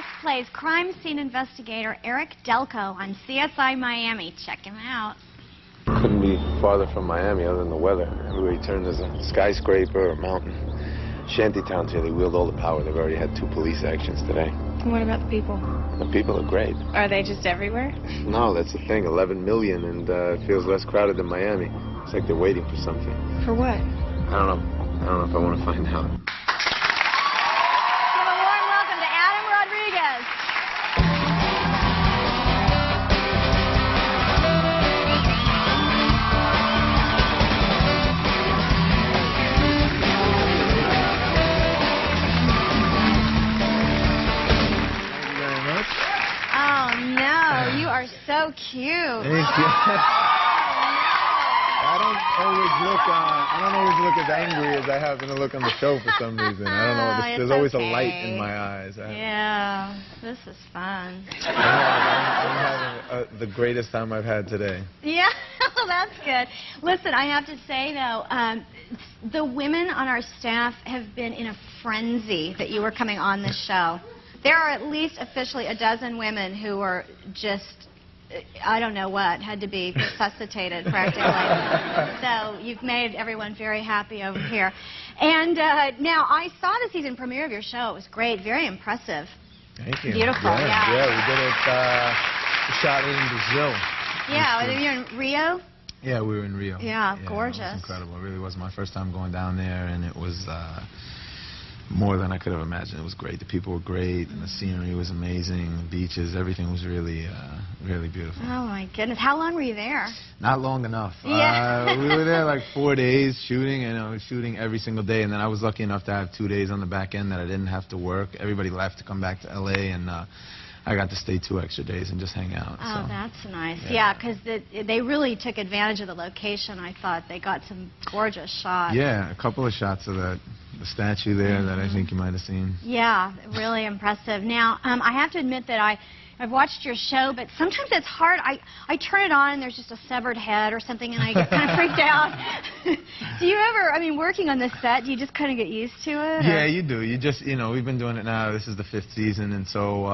guest plays crime scene investigator Eric Delco on CSI Miami. Check him out. Couldn't be farther from Miami other than the weather. Everywhere you turn there's a skyscraper or mountain. Shanty towns here, they wield all the power. They've already had 2 police actions today. And what about the people? The people are great. Are they just everywhere? No, that's the thing. 11 million, and it feels less crowded than Miami. It's like they're waiting for something. For what? I don't know. I don't know if I want to find out. Give a warm welcome to Adam Rodriguez. Oh no, you are so cute. Thank you. I don't always look as angry as I happen to look on the show for some reason. I don't know. There's always a light in my eyes. Yeah, this is fun. I'm having the greatest time I've had today. Yeah, well, that's good. Listen, I have to say, though, the women on our staff have been in a frenzy that you were coming on this show. There are at least officially a dozen women who were just, I don't know what, had to be resuscitated practically. So you've made everyone very happy over here. And now, I saw the season premiere of your show. It was great, very impressive. Thank you. Beautiful, yeah. Yeah, we did it, we shot it in Brazil. Yeah, you're in Rio? Yeah, we were in Rio. Yeah, gorgeous. It was incredible. It really was my first time going down there, and it was more than I could have imagined. It was great. The people were great, and the scenery was amazing. The beaches, everything was really, really beautiful. Oh my goodness! How long were you there? Not long enough. Yeah. We were there like 4 days shooting, and I was shooting every single day. And then I was lucky enough to have 2 days on the back end that I didn't have to work. Everybody left to come back to LA, and I got to stay 2 extra days and just hang out. Oh, so. that's nice. Yeah, because they really took advantage of the location. I thought they got some gorgeous shots. Yeah, a couple of shots of the statue there that I think you might have seen. Yeah, really impressive. Now, I have to admit that I've watched your show, but sometimes it's hard. I turn it on and there's just a severed head or something, and I get kind of freaked out. Do you ever, I mean, working on this set, do you just kind of get used to it? Yeah, you do. You just, you know, we've been doing it now. This is the 5th season, and so,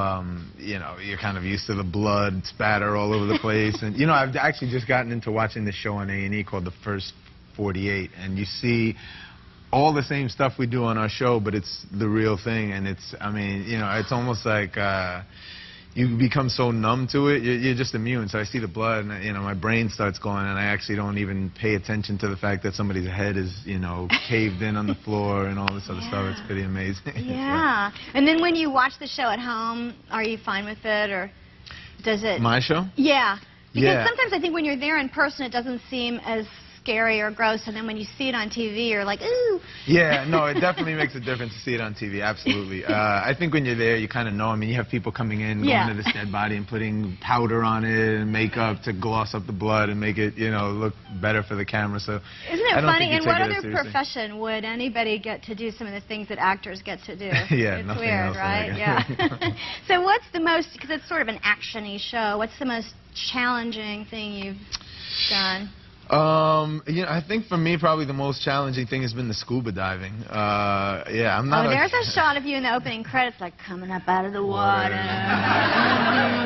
you know, you're kind of used to the blood spatter all over the place. And, you know, I've actually just gotten into watching this show on A&E called The First 48, and you see all the same stuff we do on our show, but it's the real thing, and it's, I mean, you know, it's almost like you become so numb to it, you're just immune. So I see the blood, and, you know, my brain starts going, and I actually don't even pay attention to the fact that somebody's head is, you know, caved in on the floor and all this other stuff. It's pretty amazing. Yeah. And then when you watch the show at home, are you fine with it, or does it... My show? Yeah. Because Yeah. sometimes I think when you're there in person, it doesn't seem as scary or gross, and then when you see it on TV, you're like, ooh. Yeah, no, it definitely makes a difference to see it on TV, absolutely. I think when you're there, you kind of know. I mean, you have people coming in, going to this dead body and putting powder on it and makeup to gloss up the blood and make it, you know, look better for the camera. So isn't it funny? In what other profession would anybody get to do some of the things that actors get to do? Yeah, it's nothing weird, else right? Yeah. So what's the most, because it's sort of an action-y show, what's the most challenging thing you've done? You know, I think for me, probably the most challenging thing has been the scuba diving. Yeah, I'm not. Oh, there's a shot of you in the opening credits, like coming up out of the water,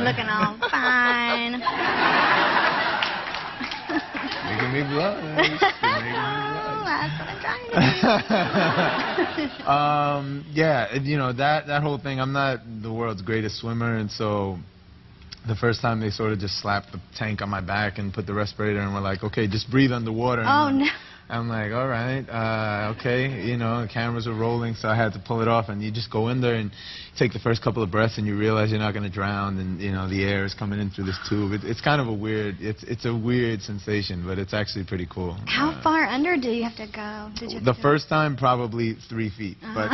looking all fine. Making me blush. That's what I'm trying to do. Yeah, you know, that whole thing. I'm not the world's greatest swimmer, and so. The first time they sort of just slapped the tank on my back and put the respirator and were like, okay, just breathe underwater. Oh, no. I'm like, all right, okay, you know, the cameras are rolling, so I had to pull it off, and you just go in there and take the first couple of breaths, and you realize you're not going to drown, and, you know, the air is coming in through this tube. It's kind of a weird, it's a weird sensation, but it's actually pretty cool. How far under do you have to go? The first time, probably 3 feet, but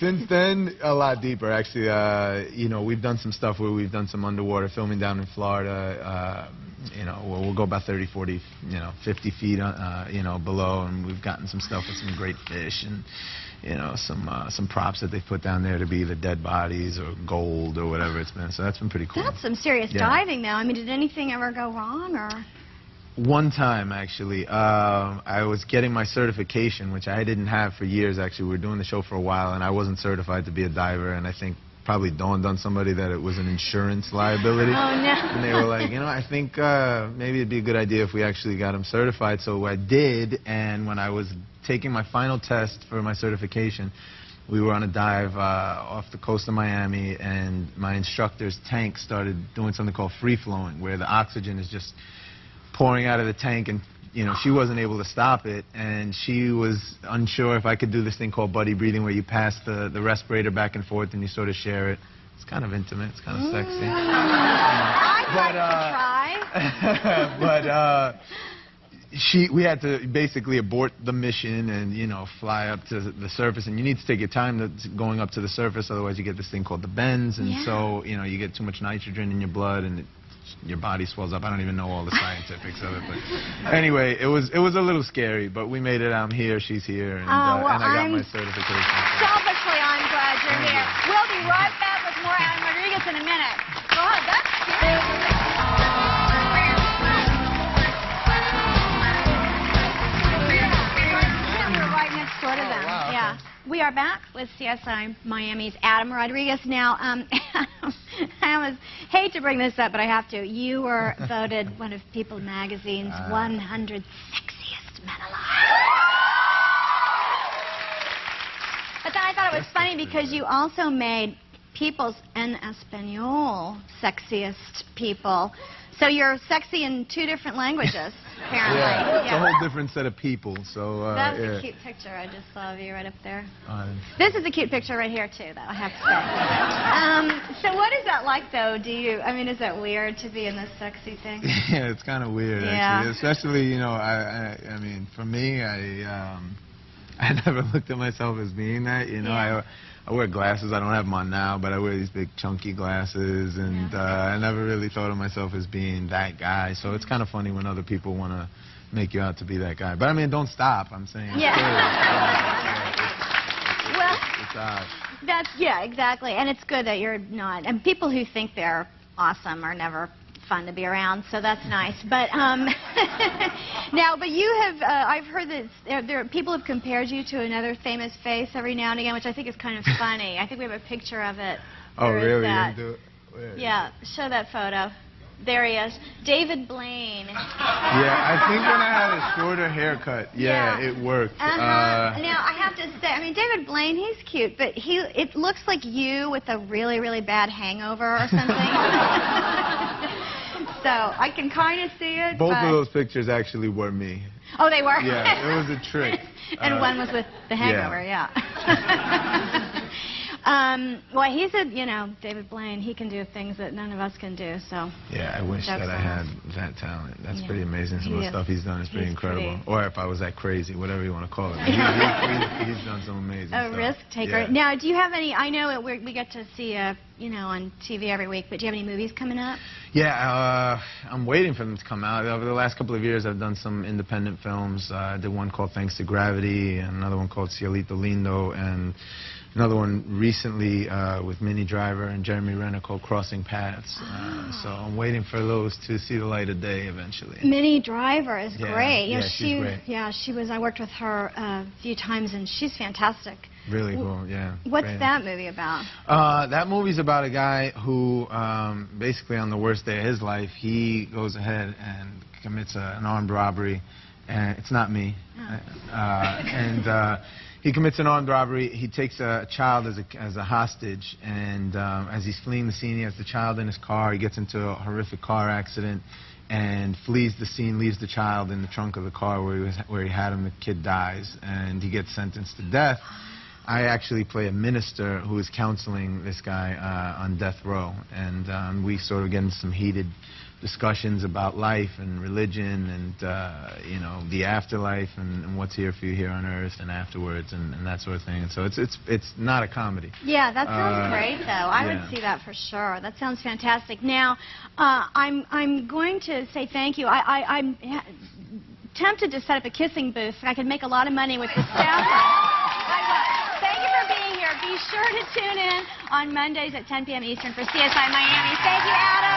since then, a lot deeper, actually. You know, we've done some stuff where we've done some underwater filming down in Florida, you know, we'll go about 30, 40, you know, 50 feet, you know, below, and we've gotten some stuff with some great fish and, you know, some props that they've put down there to be either dead bodies or gold or whatever it's been. So that's been pretty cool. That's some serious diving, though. I mean, did anything ever go wrong, or? One time, actually, I was getting my certification, which I didn't have for years, actually. We were doing the show for a while, and I wasn't certified to be a diver, and I think probably dawned on somebody that it was an insurance liability. Oh, no. And they were like, you know, I think maybe it'd be a good idea if we actually got him certified. So I did, and when I was taking my final test for my certification, we were on a dive off the coast of Miami, and my instructor's tank started doing something called free-flowing, where the oxygen is just pouring out of the tank, and you know, she wasn't able to stop it, and she was unsure if I could do this thing called buddy breathing, where you pass the respirator back and forth and you sort of share it. It's kind of intimate, it's kind of sexy. I'd like to try. We had to basically abort the mission and, you know, fly up to the surface, and you need to take your time going up to the surface, otherwise you get this thing called the bends, and so, you know, you get too much nitrogen in your blood, and your body swells up. I don't even know all the scientifics of it, but anyway, it was a little scary, but we made it. I'm here, she's here, and, Well, and I got my certification. Selfishly, I'm glad you're here. We'll be right back with more Adam Rodriguez in a minute. God, that's cute. We're right next door to them. Wow. Yeah. We are back with CSI Miami's Adam Rodriguez. Now, I almost hate to bring this up, but I have to. You were voted one of People Magazine's 100 sexiest men alive. But then I thought it was funny because you also made People's en Espanol sexiest people. So you're sexy in 2 different languages, apparently. Yeah, it's a whole different set of people. So That's yeah. a cute picture I just saw of you right up there. This This is a cute picture right here, too, though, I have to say. So what is that like, though? I mean, is that weird to be in this sexy thing? Yeah, it's kind of weird, actually. Especially, you know, I mean, for me, I never looked at myself as being that, you know. Yeah. I wear glasses. I don't have them on now, but I wear these big chunky glasses, and I never really thought of myself as being that guy. So it's kind of funny when other people want to make you out to be that guy. But I mean, don't stop. I'm saying. Yeah. It's odd. Exactly. And it's good that you're not. And people who think they're awesome are never fun to be around, so that's nice. But now, but you have, I've heard that people have compared you to another famous face every now and again, which I think is kind of funny. I think we have a picture of it. Oh, There is really? that. You do it? Yeah, show that photo. There he is. David Blaine. Yeah, I think when I had a shorter haircut, it worked. Now, I have to say, I mean, David Blaine, he's cute, but it looks like you with a really, really bad hangover or something. So I can kind of see it. Both of those pictures actually were me. Oh, they were? Yeah, it was a trick. And one was with the hangover, yeah. Well, he said, you know, David Blaine, he can do things that none of us can do, so. Yeah, I wish that I had that talent. That's pretty amazing. Some of the stuff he's done is pretty incredible. Or if I was that crazy, whatever you want to call it. He's done some amazing stuff. A risk taker. Yeah. Now, do you have any, I know we get to see, you know, on TV every week, but do you have any movies coming up? Yeah, I'm waiting for them to come out. Over the last couple of years, I've done some independent films. I did one called Thanks to Gravity, and another one called Cielito Lindo, and another one recently with Minnie Driver and Jeremy Renner called Crossing Paths. So I'm waiting for those to see the light of day eventually. Minnie Driver is great. You know, she's great. Yeah, she was. I worked with her a few times, and she's fantastic. Really cool, yeah. What's great. that movie about? That movie's about a guy who, basically on the worst day of his life, he goes ahead and commits an armed robbery. And it's not me. He commits an armed robbery. He takes a child as a hostage, and as he's fleeing the scene, he has the child in his car. He gets into a horrific car accident and flees the scene, leaves the child in the trunk of the car where he had him. The kid dies, and he gets sentenced to death. I actually play a minister who is counseling this guy on death row, and we sort of get into some heated discussions about life and religion and you know, the afterlife and what's here for you here on earth and afterwards and that sort of thing. And so it's not a comedy. Yeah, that sounds great though. I would see that for sure. That sounds fantastic. Now, I'm going to say thank you. I'm tempted to set up a kissing booth. I could make a lot of money with the staff. Thank you for being here. Be sure to tune in on Mondays at 10 p.m. Eastern for CSI Miami. Thank you, Adam.